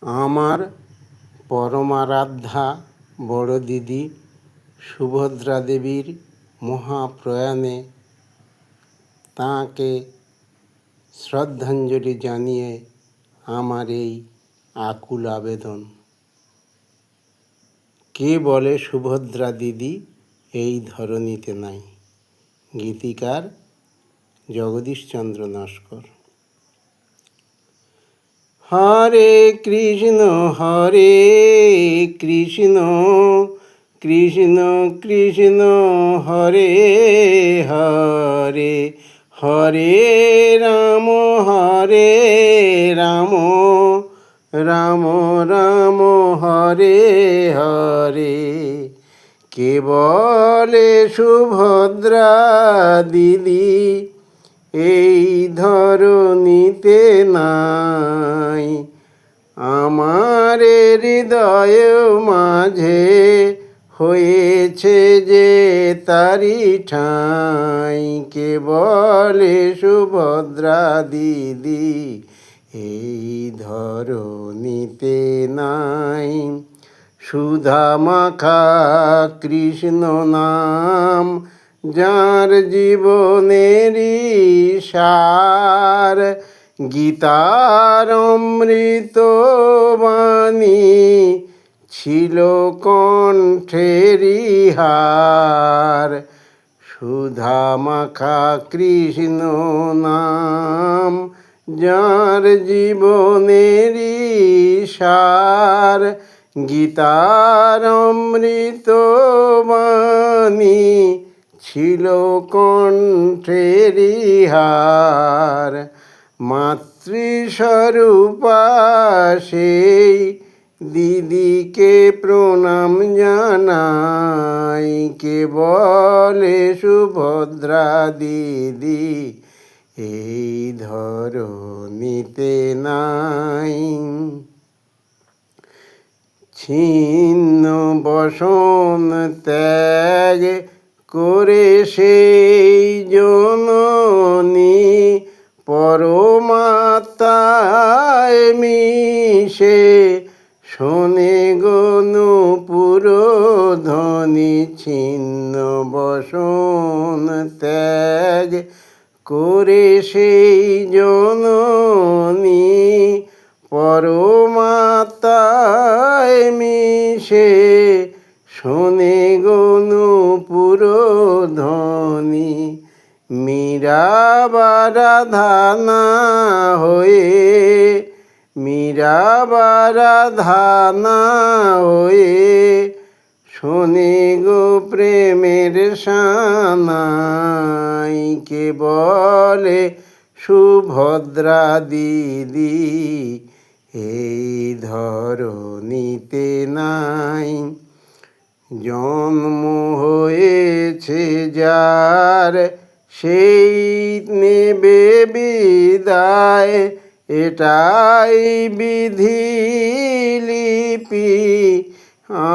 আমার পরমারাধ্যা বড় দিদি সুভদ্রা দেবীর মহাপ্রয়াণে তাঁকে শ্রদ্ধাঞ্জলি জানিয়ে আমার এই আকুল আবেদন। কে বলে সুভদ্রা দিদি এই ধরণীতে নাই? গীতিকার জগদীশচন্দ্র নস্কর। হরে কৃষ্ণ কৃষ্ণ কৃষ্ণ হরে হরে, হরে রাম রাম রাম হরে হরে। কে বলে সুভদ্রা দিদি এই ধরণীতে নাই? আমার হৃদয় মাঝে হয়েছে যে তারি ঠাঁই। কে বলে সুভদ্রা দিদি এই ধরণীতে নাই? সুধা মাখা কৃষ্ণ নাম যার জীবনেরই সার, গীতার অমৃত বাণী ছিল কণ্ঠেরই হার। সুধা মাখা কৃষ্ণ নাম যার জীবনেরই সার, গীতার অমৃত বাণী ছিল কণ্ঠেরই হার। মাতৃস্বরূপা সেই দিদিকে প্রণাম জানাই। কে বলে সুভদ্রা দিদি এই ধরণীতে নাই? ছিন্ন বসন ত্যাগ করে সেই জননী পরমাত্মায় মিশে শোনে গনুপুর ধ্বনি। ছিন্ন বসন ত্যাগ করে সেই জননী পরমাত্মায় মিশে শোনে গনুপুর ধ্বনি। মীরা রাধা না হয়ে, মীরা রাধা না হয়ে শোনে গো প্রেমের সানাই। কে বলে সুভদ্রা দিদি এই ধরণীতে নাই? জন্ম হয়েছে যার সেই নেবে বিদায়, এটাই বিধি লিপি।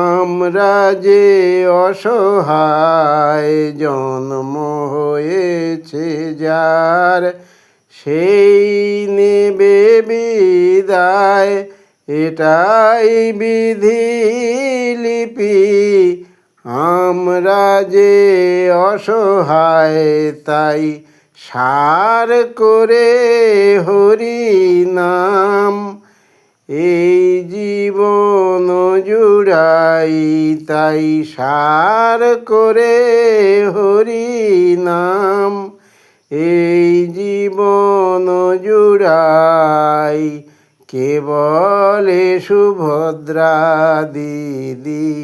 আমরা যে অসহায়, জন্ম হয়েছে যার সেই নেবে বিদায়, এটাই বিধি লিপি। আমরা যে অসহায়, তাই সার করে হরি নাম এই জীবন জুড়াই। তাই সার করে হরি নাম এই জীবন জুড়াই। কে বলে সুভদ্রা দিদি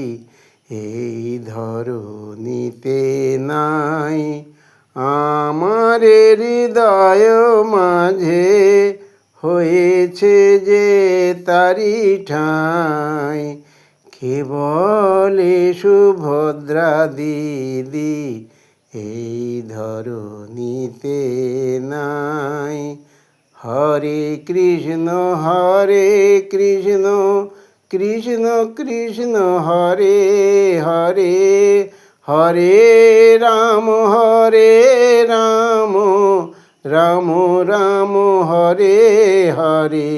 এই ধরণীতে নাই? আমার হৃদয় মাঝে হয়েছে যে তারি ঠাঁই। কে বলে সুভদ্রা দিদি এই ধরণীতে নাই? হরে কৃষ্ণ কৃষ্ণ কৃষ্ণ হরে হরে, হরে রাম রাম রাম হরে হরে।